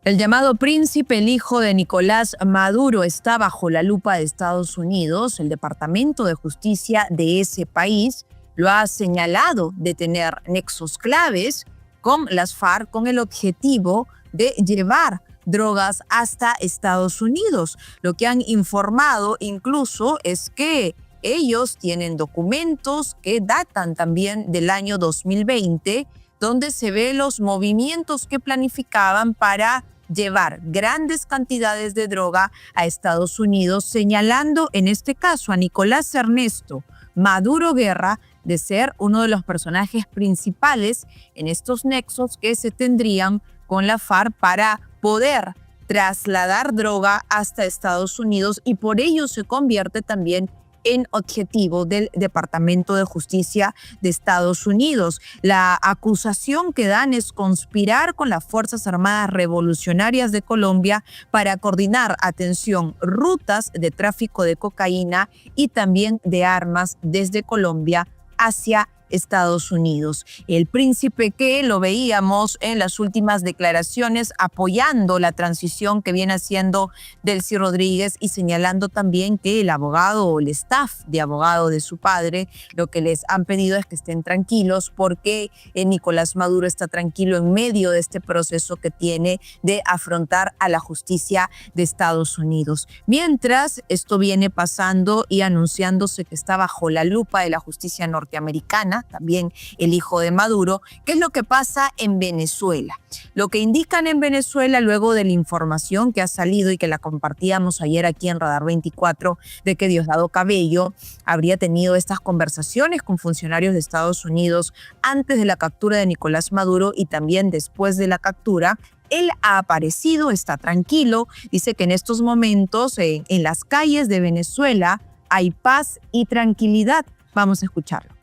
El llamado príncipe, el hijo de Nicolás Maduro, está bajo la lupa de Estados Unidos. El Departamento de Justicia de ese país lo ha señalado de tener nexos claves con las FARC con el objetivo de llevar drogas hasta Estados Unidos. Lo que han informado incluso es que ellos tienen documentos que datan también del año 2020, donde se ve los movimientos que planificaban para llevar grandes cantidades de droga a Estados Unidos, señalando en este caso a Nicolás Ernesto Maduro Guerra de ser uno de los personajes principales en estos nexos que se tendrían con la FARC para poder trasladar droga hasta Estados Unidos, y por ello se convierte también en objetivo del Departamento de Justicia de Estados Unidos. La acusación que dan es conspirar con las Fuerzas Armadas Revolucionarias de Colombia para coordinar, atención, rutas de tráfico de cocaína y también de armas desde Colombia hacia Estados Unidos. El príncipe, que lo veíamos en las últimas declaraciones apoyando la transición que viene haciendo Delcy Rodríguez y señalando también que el abogado o el staff de abogado de su padre lo que les han pedido es que estén tranquilos porque Nicolás Maduro está tranquilo en medio de este proceso que tiene de afrontar a la justicia de Estados Unidos. Mientras esto viene pasando y anunciándose que está bajo la lupa de la justicia norteamericana, también el hijo de Maduro. ¿Qué es lo que pasa en Venezuela? Lo que indican en Venezuela, luego de la información que ha salido y que la compartíamos ayer aquí en Radar 24, de que Diosdado Cabello habría tenido estas conversaciones con funcionarios de Estados Unidos antes de la captura de Nicolás Maduro y también después de la captura. Él ha aparecido, está tranquilo, dice que en estos momentos en las calles de Venezuela hay paz y tranquilidad. Vamos a escucharlo.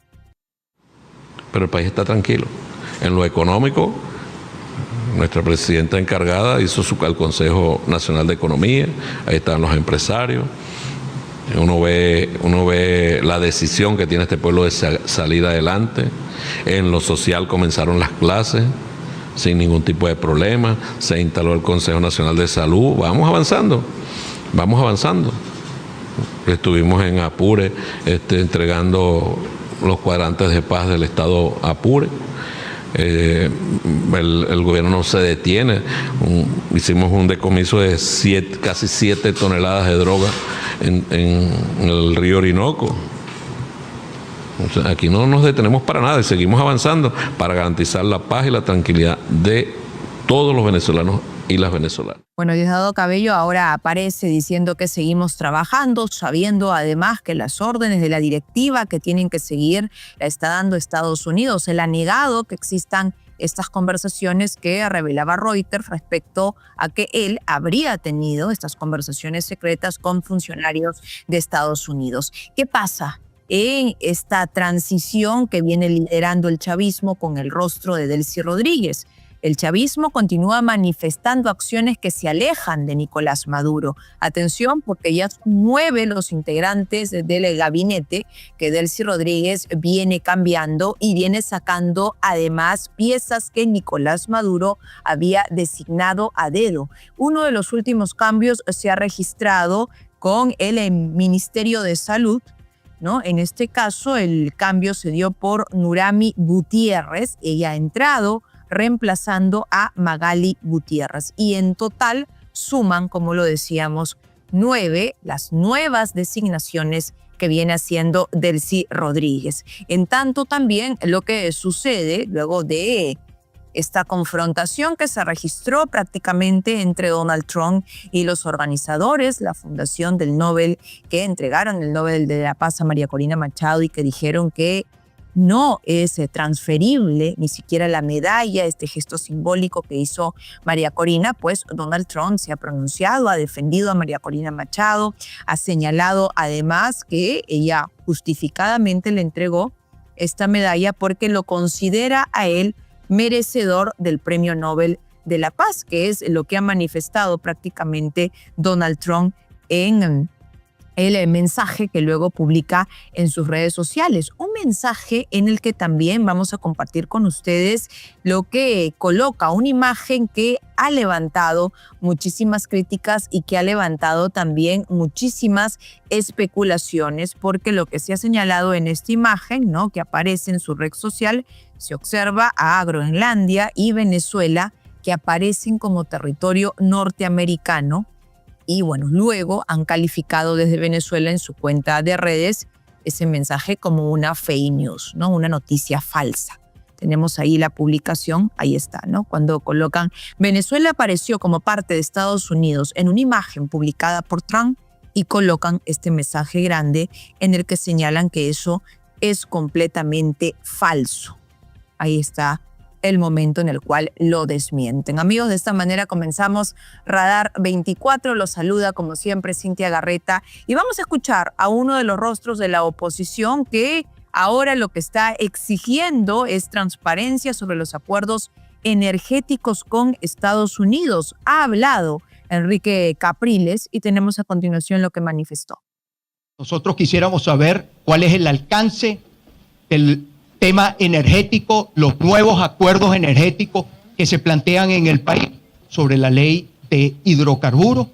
Pero el país está tranquilo. En lo económico, nuestra presidenta encargada hizo al Consejo Nacional de Economía, ahí están los empresarios. Uno ve la decisión que tiene este pueblo de salir adelante. En lo social comenzaron las clases sin ningún tipo de problema. Se instaló el Consejo Nacional de Salud. Vamos avanzando, vamos avanzando. Estuvimos en Apure entregando los cuadrantes de paz del estado Apure. El gobierno no se detiene. Hicimos un decomiso de casi 7 toneladas de droga en el río Orinoco. O sea, aquí no nos detenemos para nada y seguimos avanzando para garantizar la paz y la tranquilidad de todos los venezolanos y las venezolanas. Bueno, Diosdado Cabello ahora aparece diciendo que seguimos trabajando, sabiendo además que las órdenes de la directiva que tienen que seguir la está dando Estados Unidos. Él ha negado que existan estas conversaciones que revelaba Reuters respecto a que él habría tenido estas conversaciones secretas con funcionarios de Estados Unidos. ¿Qué pasa en esta transición que viene liderando el chavismo con el rostro de Delcy Rodríguez? El chavismo continúa manifestando acciones que se alejan de Nicolás Maduro. Atención, porque ya son 9 los integrantes del gabinete que Delcy Rodríguez viene cambiando y viene sacando además piezas que Nicolás Maduro había designado a dedo. Uno de los últimos cambios se ha registrado con el Ministerio de Salud, ¿no? En este caso, el cambio se dio por Nurami Gutiérrez. Ella ha entrado reemplazando a Magali Gutiérrez. Y en total suman, como lo decíamos, 9 las nuevas designaciones que viene haciendo Delcy Rodríguez. En tanto, también lo que sucede luego de esta confrontación que se registró prácticamente entre Donald Trump y los organizadores, la Fundación del Nobel, que entregaron el Nobel de la Paz a María Corina Machado y que dijeron que no es transferible ni siquiera la medalla, este gesto simbólico que hizo María Corina, pues Donald Trump se ha pronunciado, ha defendido a María Corina Machado, ha señalado además que ella justificadamente le entregó esta medalla porque lo considera a él merecedor del Premio Nobel de la Paz, que es lo que ha manifestado prácticamente Donald Trump en el mensaje que luego publica en sus redes sociales. Un mensaje en el que también vamos a compartir con ustedes lo que coloca una imagen que ha levantado muchísimas críticas y que ha levantado también muchísimas especulaciones, porque lo que se ha señalado en esta imagen, ¿no?, que aparece en su red social, se observa a Groenlandia y Venezuela, que aparecen como territorio norteamericano. Y bueno, luego han calificado desde Venezuela en su cuenta de redes ese mensaje como una fake news, ¿no?, una noticia falsa. Tenemos ahí la publicación, ahí está, ¿no?, cuando colocan Venezuela apareció como parte de Estados Unidos en una imagen publicada por Trump y colocan este mensaje grande en el que señalan que eso es completamente falso. Ahí está el momento en el cual lo desmienten. Amigos, de esta manera comenzamos Radar 24. Los saluda como siempre Cintia Garreta y vamos a escuchar a uno de los rostros de la oposición que ahora lo que está exigiendo es transparencia sobre los acuerdos energéticos con Estados Unidos. Ha hablado Enrique Capriles y tenemos a continuación lo que manifestó. Nosotros quisiéramos saber cuál es el alcance del tema energético, los nuevos acuerdos energéticos que se plantean en el país sobre la ley de hidrocarburos.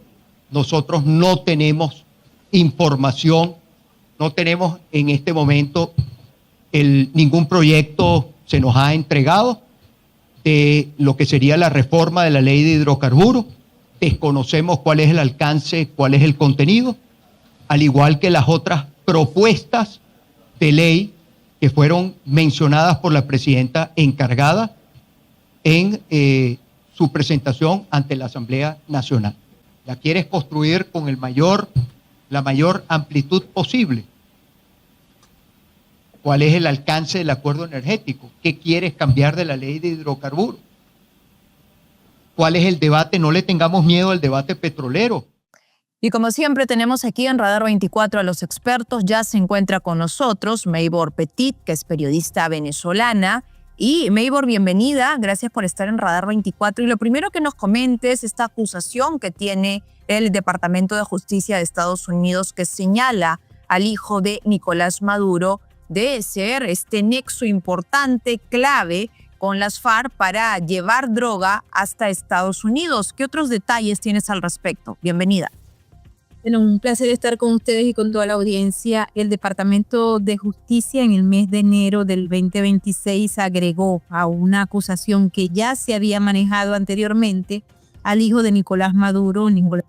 Nosotros no tenemos información, no tenemos en este momento ningún proyecto se nos ha entregado de lo que sería la reforma de la ley de hidrocarburos. Desconocemos cuál es el alcance, cuál es el contenido, al igual que las otras propuestas de ley que fueron mencionadas por la presidenta encargada en su presentación ante la Asamblea Nacional. La quieres construir con la mayor amplitud posible. ¿Cuál es el alcance del acuerdo energético? ¿Qué quieres cambiar de la ley de hidrocarburos? ¿Cuál es el debate? No le tengamos miedo al debate petrolero. Y como siempre tenemos aquí en Radar 24 a los expertos. Ya se encuentra con nosotros Maybor Petit, que es periodista venezolana. Y Maybor, bienvenida. Gracias por estar en Radar 24. Y lo primero que nos comentes es esta acusación que tiene el Departamento de Justicia de Estados Unidos, que señala al hijo de Nicolás Maduro de ser este nexo importante, clave, con las FARC para llevar droga hasta Estados Unidos. ¿Qué otros detalles tienes al respecto? Bienvenida. Bueno, un placer estar con ustedes y con toda la audiencia. El Departamento de Justicia en el mes de enero del 2026 agregó a una acusación que ya se había manejado anteriormente al hijo de Nicolás Maduro, Nicolás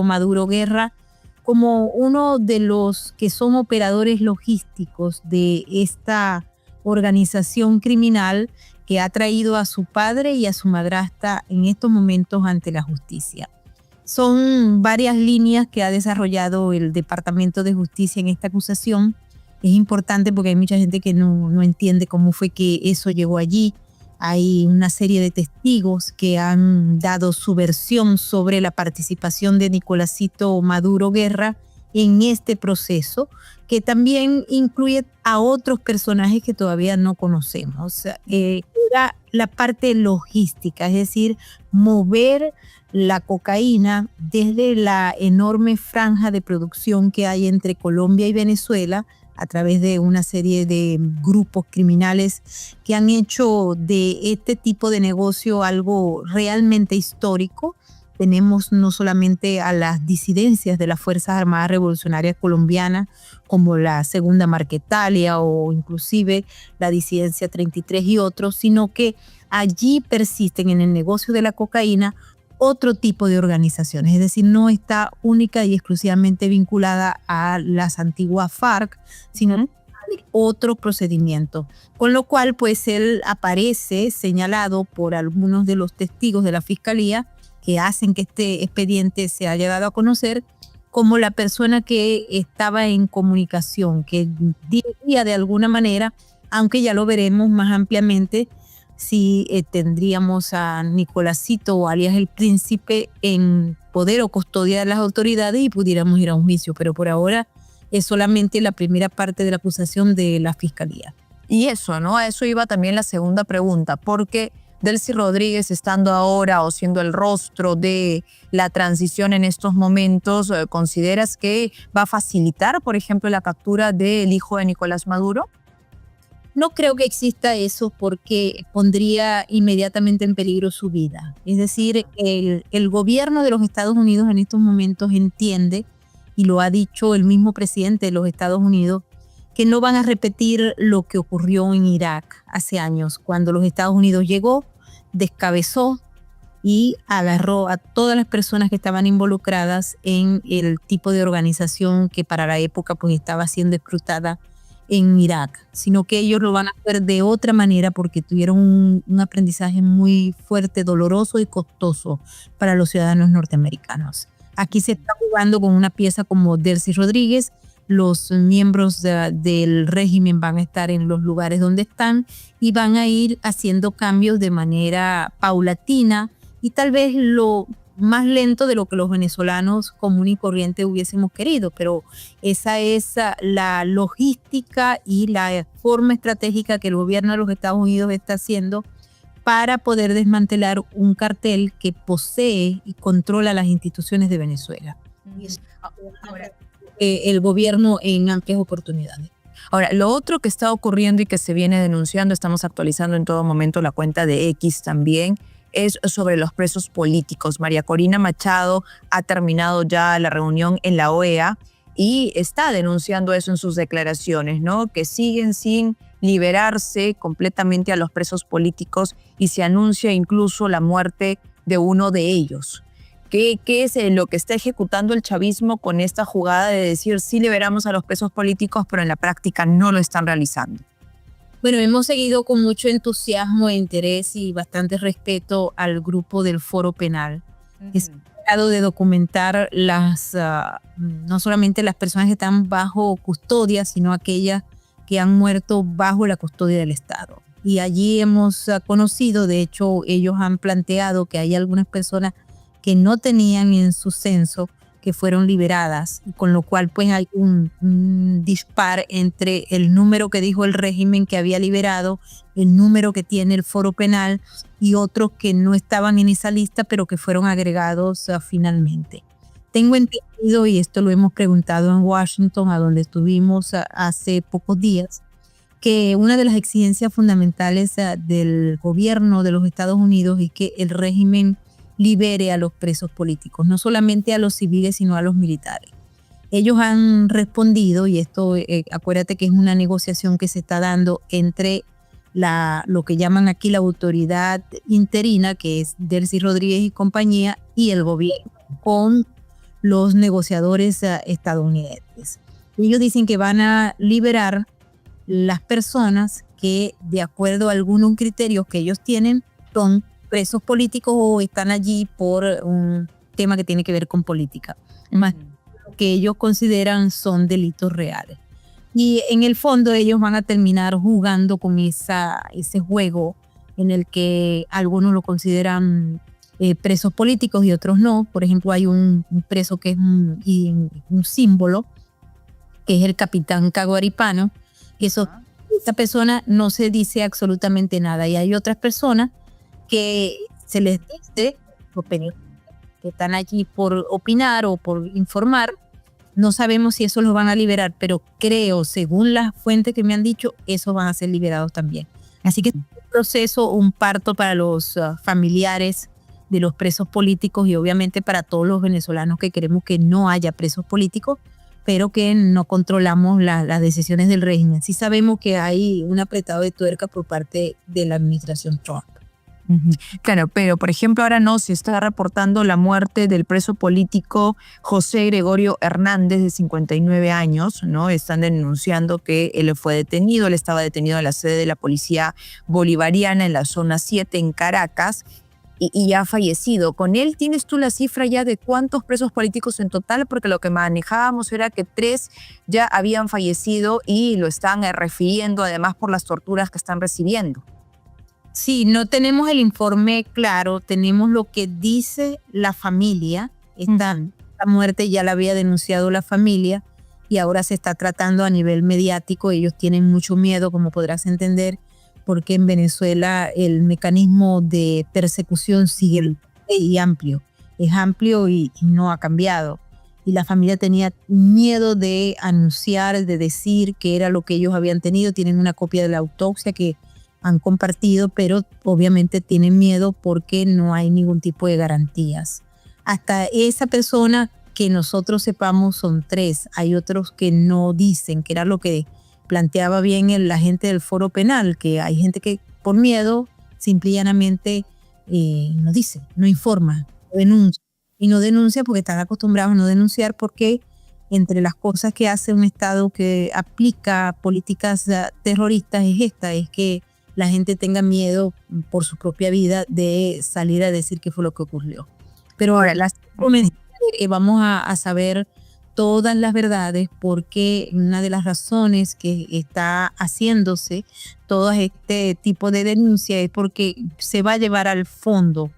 Maduro Guerra, como uno de los que son operadores logísticos de esta organización criminal que ha traído a su padre y a su madrastra en estos momentos ante la justicia. Son varias líneas que ha desarrollado el Departamento de Justicia en esta acusación. Es importante porque hay mucha gente que no entiende cómo fue que eso llegó allí. Hay una serie de testigos que han dado su versión sobre la participación de Nicolásito Maduro Guerra en este proceso, que también incluye a otros personajes que todavía no conocemos. Era la parte logística, es decir, mover la cocaína desde la enorme franja de producción que hay entre Colombia y Venezuela a través de una serie de grupos criminales que han hecho de este tipo de negocio algo realmente histórico. Tenemos no solamente a las disidencias de las Fuerzas Armadas Revolucionarias Colombianas, como la Segunda Marquetalia o inclusive la Disidencia 33 y otros, sino que allí persisten en el negocio de la cocaína otro tipo de organizaciones, es decir, no está única y exclusivamente vinculada a las antiguas FARC, sino otro procedimiento. Con lo cual, pues él aparece señalado por algunos de los testigos de la Fiscalía que hacen que este expediente se haya dado a conocer como la persona que estaba en comunicación, que dirigía de alguna manera, aunque ya lo veremos más ampliamente, si tendríamos a Nicolásito, alias el Príncipe, en poder o custodia de las autoridades y pudiéramos ir a un juicio. Pero por ahora es solamente la primera parte de la acusación de la Fiscalía. Y eso, ¿no? A eso iba también la segunda pregunta, porque Delcy Rodríguez, estando ahora o siendo el rostro de la transición en estos momentos, ¿consideras que va a facilitar, por ejemplo, la captura del hijo de Nicolás Maduro? No creo que exista eso porque pondría inmediatamente en peligro su vida. Es decir, el gobierno de los Estados Unidos en estos momentos entiende, y lo ha dicho el mismo presidente de los Estados Unidos, que no van a repetir lo que ocurrió en Irak hace años, cuando los Estados Unidos llegó, descabezó y agarró a todas las personas que estaban involucradas en el tipo de organización que para la época pues estaba siendo explotada en Irak, sino que ellos lo van a hacer de otra manera porque tuvieron un aprendizaje muy fuerte, doloroso y costoso para los ciudadanos norteamericanos. Aquí se está jugando con una pieza como Delcy Rodríguez. Los miembros del régimen van a estar en los lugares donde están y van a ir haciendo cambios de manera paulatina y tal vez lo más lento de lo que los venezolanos común y corriente hubiésemos querido, pero esa es la logística y la forma estratégica que el gobierno de los Estados Unidos está haciendo para poder desmantelar un cartel que posee y controla las instituciones de Venezuela. El gobierno en amplias oportunidades. Ahora, lo otro que está ocurriendo y que se viene denunciando, estamos actualizando en todo momento la cuenta de X también, es sobre los presos políticos. María Corina Machado ha terminado ya la reunión en la OEA y está denunciando eso en sus declaraciones, ¿no? Que siguen sin liberarse completamente a los presos políticos y se anuncia incluso la muerte de uno de ellos. ¿Qué es lo que está ejecutando el chavismo con esta jugada de decir sí liberamos a los presos políticos, pero en la práctica no lo están realizando? Bueno, hemos seguido con mucho entusiasmo, interés y bastante respeto al grupo del Foro Penal. Es tratado de documentar no solamente las personas que están bajo custodia, sino aquellas que han muerto bajo la custodia del Estado. Y allí hemos conocido, de hecho, ellos han planteado que hay algunas personas que no tenían en su censo que fueron liberadas, con lo cual pues hay un dispar entre el número que dijo el régimen que había liberado, el número que tiene el Foro Penal y otros que no estaban en esa lista pero que fueron agregados finalmente. Tengo entendido, y esto lo hemos preguntado en Washington, a donde estuvimos hace pocos días, que una de las exigencias fundamentales del gobierno de los Estados Unidos es que el régimen libere a los presos políticos, no solamente a los civiles, sino a los militares. Ellos han respondido, y esto, acuérdate que es una negociación que se está dando entre lo que llaman aquí la autoridad interina, que es Delcy Rodríguez y compañía, y el gobierno, con los negociadores estadounidenses. Ellos dicen que van a liberar las personas que, de acuerdo a algunos criterios que ellos tienen, son presos políticos o están allí por un tema que tiene que ver con política, más lo que ellos consideran son delitos reales. Y en el fondo ellos van a terminar jugando con ese juego en el que algunos lo consideran presos políticos y otros no. Por ejemplo, hay un preso que es un símbolo, que es el capitán Caguaripano, que esa persona no se dice absolutamente nada. Y hay otras personas que se les dice opinión, que están allí por opinar o por informar. No sabemos si eso los van a liberar, pero creo, según las fuentes que me han dicho, esos van a ser liberados también. Así que es un proceso, un parto para los familiares de los presos políticos y obviamente para todos los venezolanos que queremos que no haya presos políticos, pero que no controlamos las decisiones del régimen. Sí sabemos que hay un apretado de tuerca por parte de la administración Trump. Claro, pero por ejemplo ahora no se está reportando la muerte del preso político José Gregorio Hernández, de 59 años, ¿no? Están denunciando que él fue detenido, él estaba detenido en la sede de la policía bolivariana en la zona 7 en Caracas y ya ha fallecido. ¿Con él tienes tú la cifra ya de cuántos presos políticos en total? Porque lo que manejábamos era que 3 ya habían fallecido y lo están refiriendo además por las torturas que están recibiendo. Sí, no tenemos el informe claro, tenemos lo que dice la familia. Esta muerte ya la había denunciado la familia y ahora se está tratando a nivel mediático. Ellos tienen mucho miedo, como podrás entender, porque en Venezuela el mecanismo de persecución sigue amplio, es amplio y no ha cambiado. Y la familia tenía miedo de anunciar, de decir qué era lo que ellos habían tenido. Tienen una copia de la autopsia que han compartido, pero obviamente tienen miedo porque no hay ningún tipo de garantías. Hasta esa persona que nosotros sepamos son 3. Hay otros que no dicen, que era lo que planteaba bien la gente del Foro Penal, que hay gente que por miedo simple y llanamente no dice, no informa, no denuncia. Y no denuncia porque están acostumbrados a no denunciar, porque entre las cosas que hace un Estado que aplica políticas terroristas es que la gente tenga miedo por su propia vida de salir a decir qué fue lo que ocurrió. Pero ahora, vamos a saber todas las verdades, porque una de las razones que está haciéndose todo este tipo de denuncia es porque se va a llevar al fondo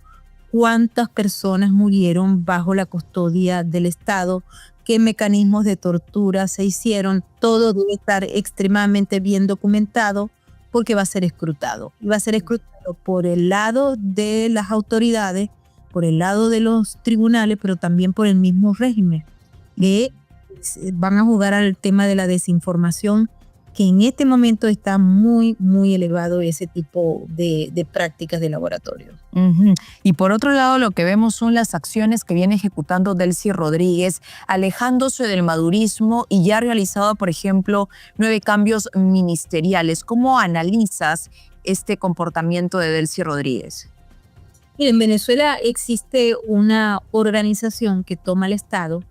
cuántas personas murieron bajo la custodia del Estado, qué mecanismos de tortura se hicieron. Todo debe estar extremadamente bien documentado porque va a ser escrutado. Y va a ser escrutado por el lado de las autoridades, por el lado de los tribunales, pero también por el mismo régimen, que van a jugar al tema de la desinformación, que en este momento está muy, muy elevado ese tipo de prácticas de laboratorio. Y por otro lado, lo que vemos son las acciones que viene ejecutando Delcy Rodríguez, alejándose del madurismo, y ya ha realizado, por ejemplo, 9 cambios ministeriales. ¿Cómo analizas este comportamiento de Delcy Rodríguez? En Venezuela existe una organización que toma el Estado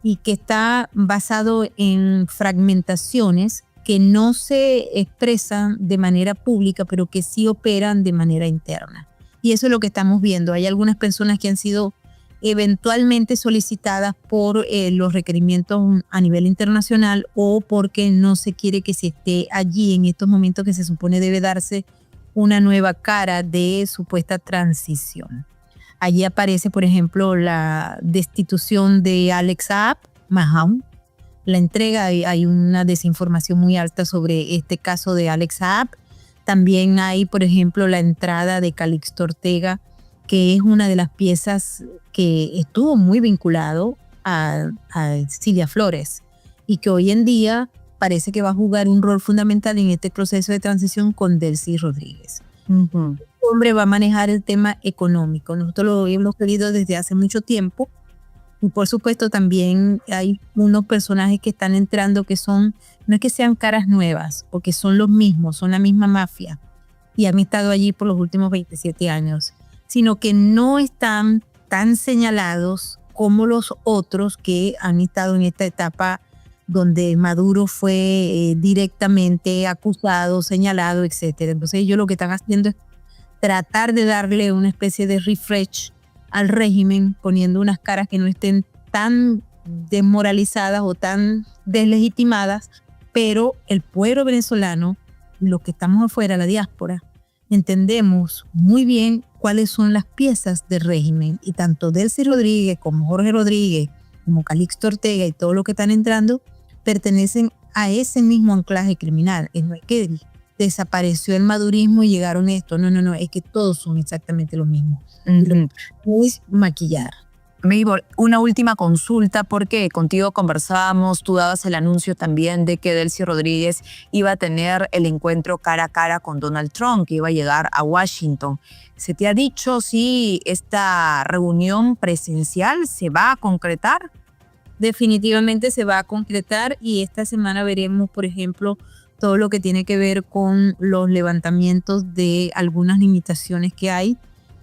y que está basado en fragmentaciones que no se expresan de manera pública, pero que sí operan de manera interna. Y eso es lo que estamos viendo. Hay algunas personas que han sido eventualmente solicitadas por los requerimientos a nivel internacional, o porque no se quiere que se esté allí en estos momentos que se supone debe darse una nueva cara de supuesta transición. Allí aparece, por ejemplo, la destitución de Alex Saab Mahmoud, la entrega. Hay una desinformación muy alta sobre este caso de Alex Saab. También hay, por ejemplo, la entrada de Calixto Ortega, que es una de las piezas que estuvo muy vinculado a Cilia Flores y que hoy en día parece que va a jugar un rol fundamental en este proceso de transición con Delcy Rodríguez. Este hombre va a manejar el tema económico. Nosotros lo hemos querido desde hace mucho tiempo. Y por supuesto también hay unos personajes que están entrando que son, no es que sean caras nuevas, porque son los mismos, son la misma mafia y han estado allí por los últimos 27 años, sino que no están tan señalados como los otros que han estado en esta etapa donde Maduro fue directamente acusado, señalado, etc. Entonces ellos lo que están haciendo es tratar de darle una especie de refresh al régimen, poniendo unas caras que no estén tan desmoralizadas o tan deslegitimadas, pero el pueblo venezolano, los que estamos afuera, la diáspora, entendemos muy bien cuáles son las piezas del régimen, y tanto Delcy Rodríguez como Jorge Rodríguez, como Calixto Ortega y todo lo que están entrando, pertenecen a ese mismo anclaje criminal. No es que desapareció el madurismo y llegaron esto. No, es que todos son exactamente lo mismo. Lo que es maquillar. Maybor, una última consulta, porque contigo conversábamos, tú dabas el anuncio también de que Delcy Rodríguez iba a tener el encuentro cara a cara con Donald Trump, que iba a llegar a Washington. ¿Se te ha dicho si esta reunión presencial se va a concretar? Definitivamente se va a concretar, y esta semana veremos, por ejemplo, todo lo que tiene que ver con los levantamientos de algunas limitaciones que hay,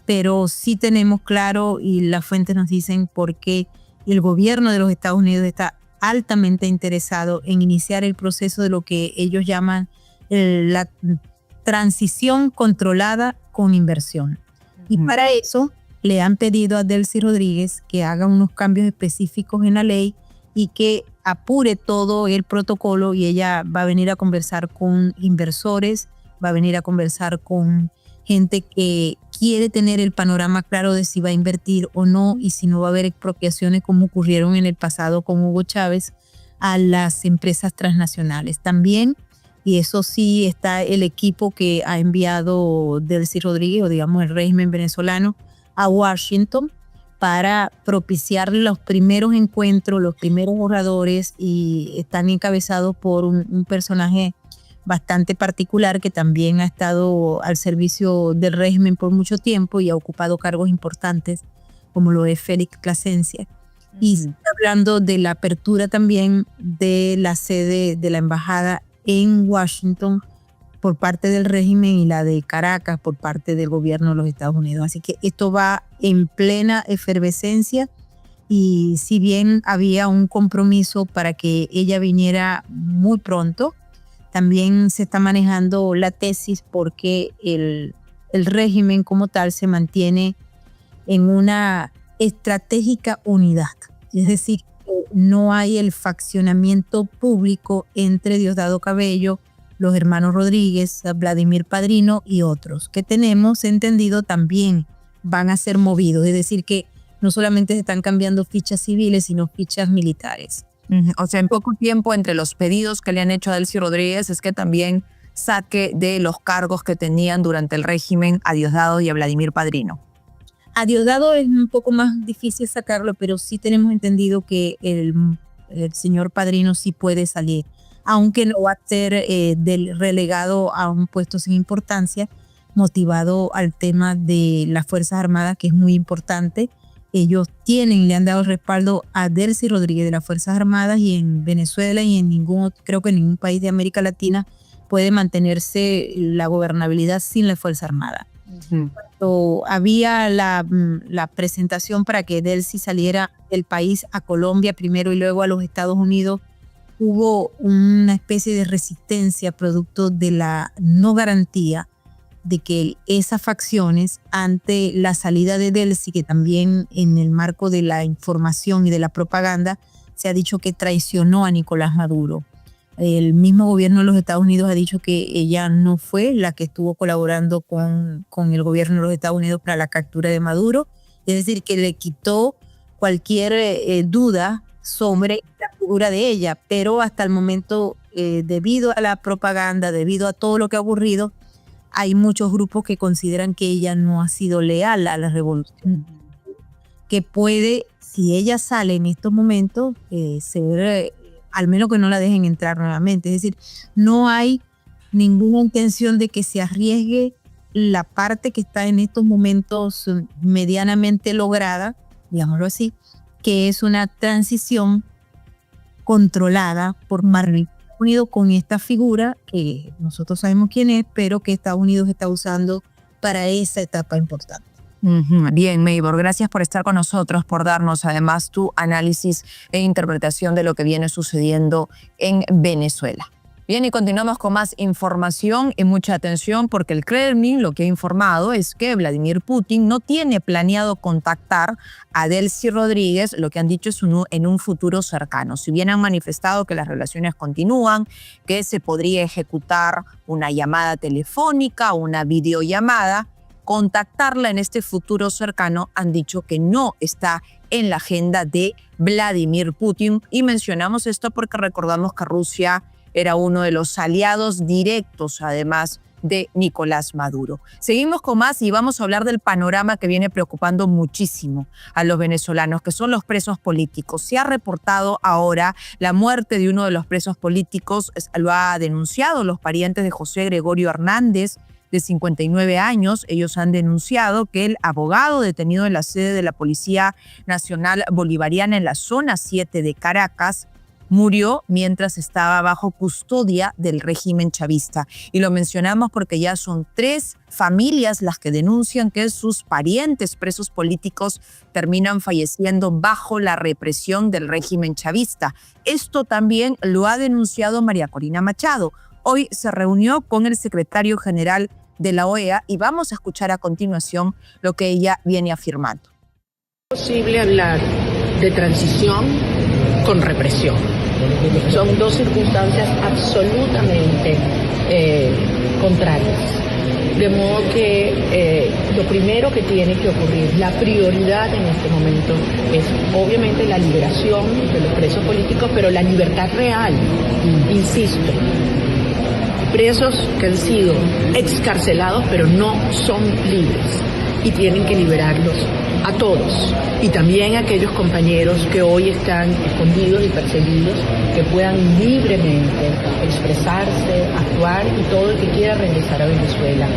pero sí tenemos claro, y las fuentes nos dicen, por qué el gobierno de los Estados Unidos está altamente interesado en iniciar el proceso de lo que ellos llaman la transición controlada con inversión. Y para eso le han pedido a Delcy Rodríguez que haga unos cambios específicos en la ley y que apure todo el protocolo, y ella va a venir a conversar con inversores, va a venir a conversar con gente que quiere tener el panorama claro de si va a invertir o no, y si no va a haber expropiaciones como ocurrieron en el pasado con Hugo Chávez a las empresas transnacionales. También y eso sí está el equipo que ha enviado Delcy Rodríguez, o digamos el régimen venezolano, a Washington para propiciar los primeros encuentros, los primeros oradores, y están encabezados por un personaje bastante particular que también ha estado al servicio del régimen por mucho tiempo y ha ocupado cargos importantes, como lo es Félix Plasencia. Y está hablando de la apertura también de la sede de la embajada en Washington por parte del régimen y la de Caracas por parte del gobierno de los Estados Unidos. Así que esto va en plena efervescencia, y si bien había un compromiso para que ella viniera muy pronto, también se está manejando la tesis porque el régimen como tal se mantiene en una estratégica unidad. Es decir, no hay el faccionamiento público entre Diosdado Cabello, los hermanos Rodríguez, Vladimir Padrino y otros, que tenemos entendido también van a ser movidos. Es decir, que no solamente se están cambiando fichas civiles, sino fichas militares. O sea, en poco tiempo entre los pedidos que le han hecho a Delcy Rodríguez es que también saque de los cargos que tenían durante el régimen a Diosdado y a Vladimir Padrino. A Diosdado es un poco más difícil sacarlo, pero sí tenemos entendido que el señor Padrino sí puede salir, aunque no va a ser del relegado a un puesto sin importancia, motivado al tema de las Fuerzas Armadas, que es muy importante. Ellos le han dado el respaldo a Delcy Rodríguez de las Fuerzas Armadas, y en Venezuela y creo que en ningún país de América Latina puede mantenerse la gobernabilidad sin la Fuerza Armada. Cuando había la presentación para que Delcy saliera del país a Colombia primero y luego a los Estados Unidos, hubo una especie de resistencia producto de la no garantía de que esas facciones, ante la salida de Delcy, que también en el marco de la información y de la propaganda se ha dicho que traicionó a Nicolás Maduro. El mismo gobierno de los Estados Unidos ha dicho que ella no fue la que estuvo colaborando con el gobierno de los Estados Unidos para la captura de Maduro. Es decir, que le quitó cualquier duda sobre la figura de ella. Pero hasta el momento, debido a la propaganda, debido a todo lo que ha ocurrido, hay muchos grupos que consideran que ella no ha sido leal a la revolución. Que puede, si ella sale en estos momentos, ser... al menos que no la dejen entrar nuevamente. Es decir, no hay ninguna intención de que se arriesgue la parte que está en estos momentos medianamente lograda, digámoslo así, que es una transición controlada por Estados Unidos con esta figura que nosotros sabemos quién es, pero que Estados Unidos está usando para esa etapa importante. Bien, Maybor, gracias por estar con nosotros, por darnos además tu análisis e interpretación de lo que viene sucediendo en Venezuela. Bien, y continuamos con más información y mucha atención, porque el Kremlin lo que ha informado es que Vladimir Putin no tiene planeado contactar a Delcy Rodríguez, lo que han dicho es en un futuro cercano. Si bien han manifestado que las relaciones continúan, que se podría ejecutar una llamada telefónica, una videollamada, contactarla en este futuro cercano, han dicho que no está en la agenda de Vladimir Putin. Y mencionamos esto porque recordamos que Rusia era uno de los aliados directos, además de Nicolás Maduro. Seguimos con más y vamos a hablar del panorama que viene preocupando muchísimo a los venezolanos, que son los presos políticos. Se ha reportado ahora la muerte de uno de los presos políticos, lo ha denunciado los parientes de José Gregorio Hernández, de 59 años. Ellos han denunciado que el abogado detenido en la sede de la Policía Nacional Bolivariana en la zona 7 de Caracas murió mientras estaba bajo custodia del régimen chavista. Y lo mencionamos porque ya son 3 familias las que denuncian que sus parientes presos políticos terminan falleciendo bajo la represión del régimen chavista. Esto también lo ha denunciado María Corina Machado. Hoy se reunió con el secretario general de la OEA y vamos a escuchar a continuación lo que ella viene afirmando. Es posible hablar de transición con represión. Son 2 circunstancias absolutamente contrarias. De modo que lo primero que tiene que ocurrir, la prioridad en este momento es obviamente la liberación de los presos políticos, pero la libertad real, insisto. presos que han sido excarcelados pero no son libres y tienen que liberarlos a todos, y también a aquellos compañeros que hoy están escondidos y perseguidos, que puedan libremente expresarse, actuar, y todo el que quiera regresar a Venezuela,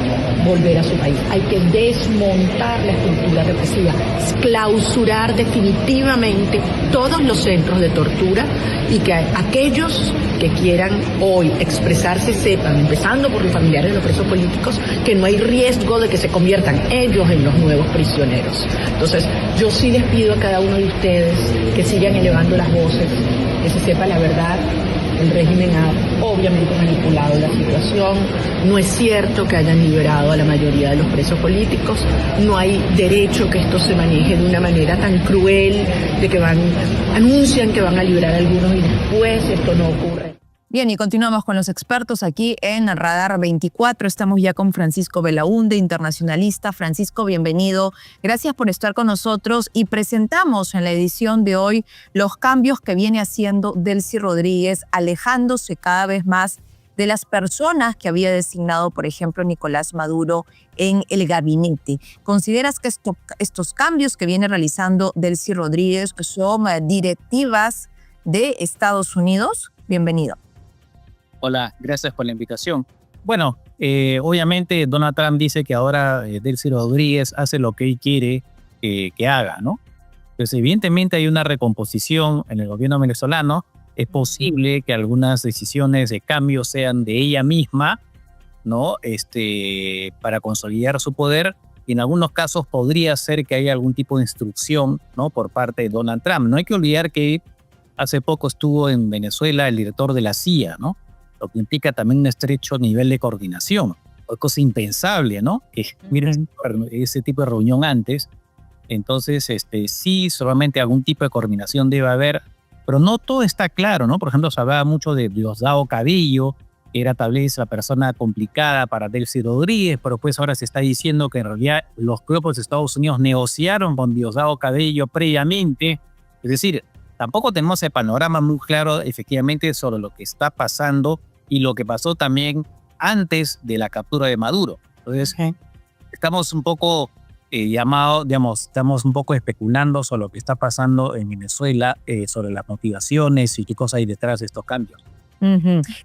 volver a su país. Hay que desmontar la estructura represiva, clausurar definitivamente todos los centros de tortura, y que aquellos que quieran hoy expresarse sepan, empezando por los familiares de los presos políticos, que no hay riesgo de que se conviertan ellos en los nuevos prisioneros. Entonces, yo sí les pido a cada uno de ustedes que sigan elevando las voces, que se sepa la verdad. El régimen ha obviamente manipulado la situación. No es cierto que hayan liberado a la mayoría de los presos políticos. No hay derecho que esto se maneje de una manera tan cruel, de que anuncian que van a liberar a algunos y después esto no ocurre. Bien, y continuamos con los expertos aquí en Radar 24. Estamos ya con Francisco Belaúnde, internacionalista. Francisco, bienvenido. Gracias por estar con nosotros, y presentamos en la edición de hoy los cambios que viene haciendo Delcy Rodríguez, alejándose cada vez más de las personas que había designado, por ejemplo, Nicolás Maduro en el gabinete. ¿Consideras que estos cambios que viene realizando Delcy Rodríguez son directivas de Estados Unidos? Bienvenido. Hola, gracias por la invitación. Bueno, obviamente Donald Trump dice que ahora Delcy Rodríguez hace lo que él quiere que haga, ¿no? Pues evidentemente hay una recomposición en el gobierno venezolano. Es posible que algunas decisiones de cambio sean de ella misma, ¿no? Para consolidar su poder. Y en algunos casos podría ser que haya algún tipo de instrucción, ¿no? Por parte de Donald Trump. No hay que olvidar que hace poco estuvo en Venezuela el director de la CIA, ¿no? Lo que implica también un estrecho nivel de coordinación. Es cosa impensable, ¿no? Que miren ese tipo de reunión antes. Entonces, sí, solamente algún tipo de coordinación debe haber, pero no todo está claro, ¿no? Por ejemplo, se hablaba mucho de Diosdado Cabello, que era tal vez la persona complicada para Delcy Rodríguez, pero pues ahora se está diciendo que en realidad los grupos de Estados Unidos negociaron con Diosdado Cabello previamente. Es decir, tampoco tenemos el panorama muy claro efectivamente sobre lo que está pasando y lo que pasó también antes de la captura de Maduro. Entonces, estamos un poco estamos un poco especulando sobre lo que está pasando en Venezuela, sobre las motivaciones y qué cosas hay detrás de estos cambios.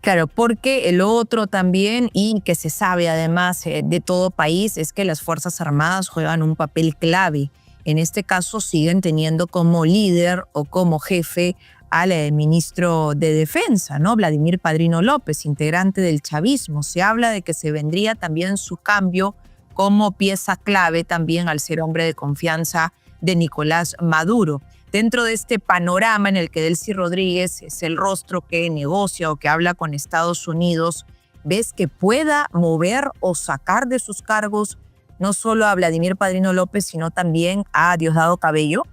Claro, porque el otro también, y que se sabe además de todo país, es que las Fuerzas Armadas juegan un papel clave. En este caso siguen teniendo como líder o como jefe al ministro de Defensa, ¿no? Vladimir Padrino López, integrante del chavismo. Se habla de que se vendría también su cambio como pieza clave también al ser hombre de confianza de Nicolás Maduro. Dentro de este panorama en el que Delcy Rodríguez es el rostro que negocia o que habla con Estados Unidos, ¿ves que pueda mover o sacar de sus cargos no solo a Vladimir Padrino López, sino también a Diosdado Cabello?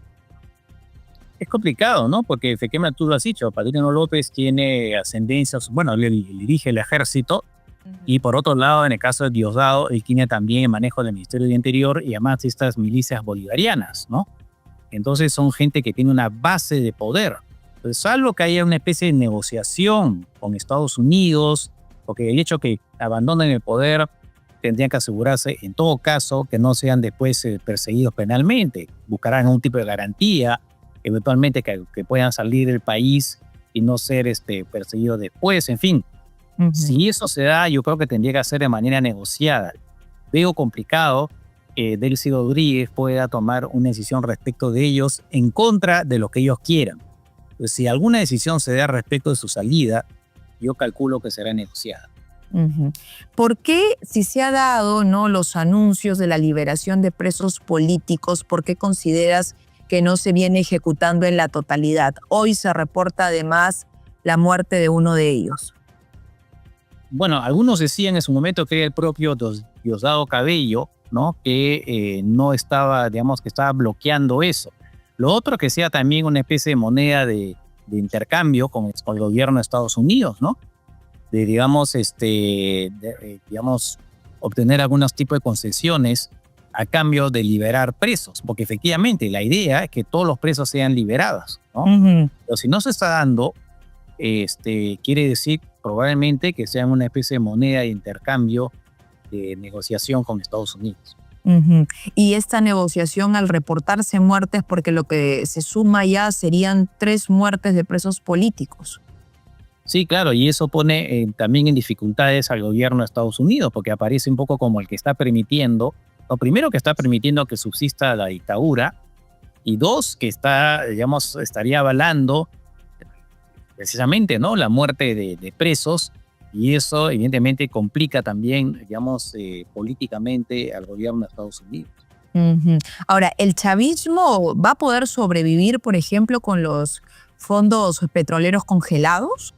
Es complicado, ¿no? Porque efectivamente tú lo has dicho, Padrino López tiene ascendencia, bueno, él dirige el ejército, y por otro lado, en el caso de Diosdado, él tiene también el manejo del Ministerio de Interior y además estas milicias bolivarianas, ¿no? Entonces son gente que tiene una base de poder. Entonces, salvo que haya una especie de negociación con Estados Unidos, porque el hecho que abandonen el poder tendrían que asegurarse, en todo caso, que no sean después perseguidos penalmente. Buscarán un tipo de garantía, eventualmente que puedan salir del país y no ser perseguidos después, en fin. Si eso se da, yo creo que tendría que hacer de manera negociada. Veo complicado que Delcy Rodríguez pueda tomar una decisión respecto de ellos en contra de lo que ellos quieran. Pues si alguna decisión se da respecto de su salida, yo calculo que será negociada. ¿Por qué, si se ha dado, ¿no?, los anuncios de la liberación de presos políticos, por qué consideras que no se viene ejecutando en la totalidad? Hoy se reporta además la muerte de uno de ellos. Bueno, algunos decían en su momento que era el propio Diosdado Cabello, ¿no? Que no estaba, digamos, que estaba bloqueando eso. Lo otro que sea también una especie de moneda de intercambio con el gobierno de Estados Unidos, ¿no? De, digamos, obtener algunos tipos de concesiones a cambio de liberar presos, porque efectivamente la idea es que todos los presos sean liberados, ¿no? Pero si no se está dando, quiere decir probablemente que sean una especie de moneda de intercambio, de negociación con Estados Unidos. Ujú. Y esta negociación, al reportarse muertes, porque lo que se suma ya serían 3 muertes de presos políticos. Sí, claro, y eso pone también en dificultades al gobierno de Estados Unidos, porque aparece un poco como el que está permitiendo, lo primero que está permitiendo que subsista la dictadura, y 2, que está, digamos, estaría avalando precisamente, ¿no?, la muerte de presos, y eso evidentemente complica también, digamos, políticamente al gobierno de Estados Unidos. Ujú. Ahora, ¿el chavismo va a poder sobrevivir, por ejemplo, con los fondos petroleros congelados?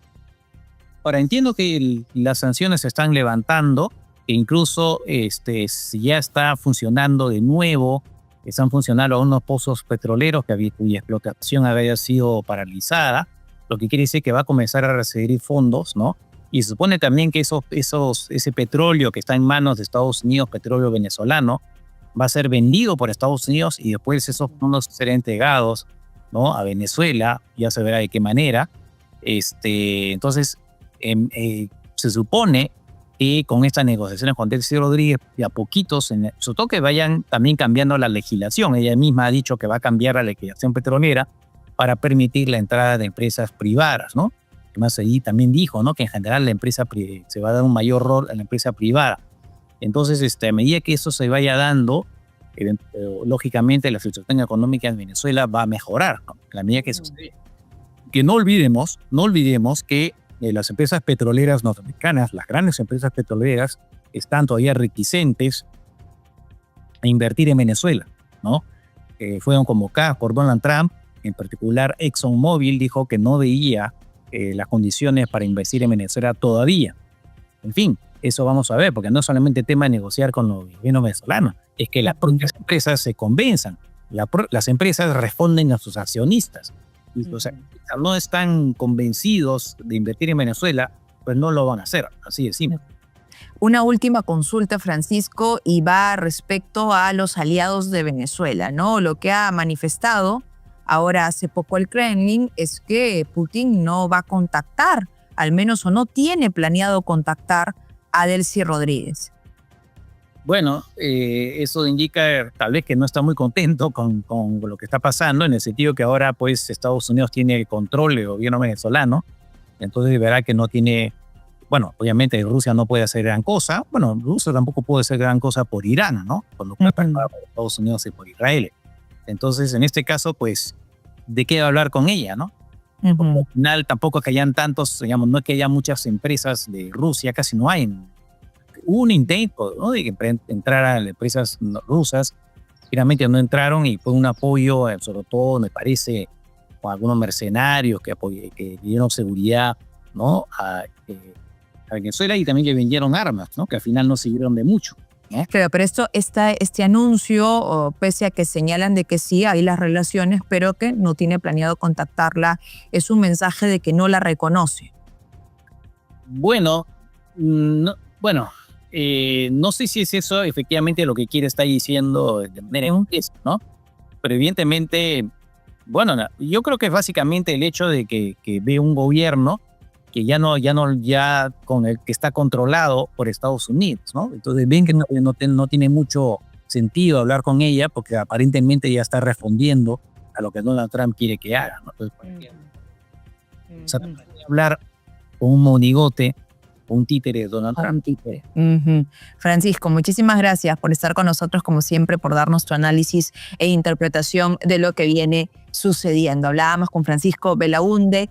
Ahora, entiendo que las sanciones se están levantando, e incluso si ya está funcionando de nuevo, están funcionando unos pozos petroleros cuya explotación había sido paralizada, lo que quiere decir que va a comenzar a recibir fondos, ¿no? Y se supone también que ese petróleo que está en manos de Estados Unidos, petróleo venezolano, va a ser vendido por Estados Unidos y después esos fondos serán entregados, ¿no?, a Venezuela, ya se verá de qué manera. Entonces, se supone que con estas negociaciones con Delcy Rodríguez, de a poquitos, sobre todo que vayan también cambiando la legislación. Ella misma ha dicho que va a cambiar la legislación petrolera para permitir la entrada de empresas privadas, ¿no? Además, ahí también dijo, ¿no?, que en general se va a dar un mayor rol a la empresa privada. Entonces, a medida que eso se vaya dando, lógicamente la situación económica en Venezuela va a mejorar, ¿no?, a la medida que sucede. Que no olvidemos que las empresas petroleras norteamericanas, las grandes empresas petroleras, están todavía reticentes a invertir en Venezuela, ¿no? Fueron convocadas por Donald Trump, en particular ExxonMobil dijo que no veía las condiciones para invertir en Venezuela todavía. En fin, eso vamos a ver, porque no es solamente tema de negociar con los gobiernos venezolanos, es que las propias empresas se convenzan. Las empresas responden a sus accionistas. Y los accionistas no están convencidos de invertir en Venezuela, pues no lo van a hacer, así de simple. Una última consulta, Francisco, y va respecto a los aliados de Venezuela, ¿no? Lo que ha manifestado ahora hace poco el Kremlin es que Putin no va a contactar, al menos o no tiene planeado contactar a Delcy Rodríguez. Bueno, eso indica tal vez que no está muy contento con lo que está pasando, en el sentido que ahora pues Estados Unidos tiene el control del gobierno venezolano, entonces verá que no tiene, bueno, obviamente Rusia no puede hacer gran cosa, bueno, Rusia tampoco puede hacer gran cosa por Irán, ¿no?, por lo que ha pasado por Estados Unidos y por Israel. Entonces, en este caso, pues, ¿de qué va a hablar con ella, no? Porque al final tampoco es que hayan tantos, digamos, no es que haya muchas empresas de Rusia, casi no hay. Hubo un intento, ¿no?, de que entraran empresas rusas, finalmente no entraron y fue un apoyo, sobre todo, me parece, con algunos mercenarios que dieron seguridad, ¿no?, a Venezuela, y también que vendieron armas, ¿no?, que al final no sirvieron de mucho. Claro, pero este anuncio, pese a que señalan de que sí hay las relaciones, pero que no tiene planeado contactarla, es un mensaje de que no la reconoce. Bueno, no sé si es eso efectivamente lo que quiere estar diciendo de manera expresa, ¿no? Pero evidentemente, bueno, yo creo que es básicamente el hecho de que ve un gobierno que ya con el que está controlado por Estados Unidos, ¿no? Entonces ven que no tiene mucho sentido hablar con ella porque aparentemente ya está respondiendo a lo que Donald Trump quiere que haga, ¿no? Entonces, o sea, hablar con un monigote, un títere de Donald Trump. Francisco, muchísimas gracias por estar con nosotros, como siempre, por darnos tu análisis e interpretación de lo que viene sucediendo. Hablábamos con Francisco Belaunde,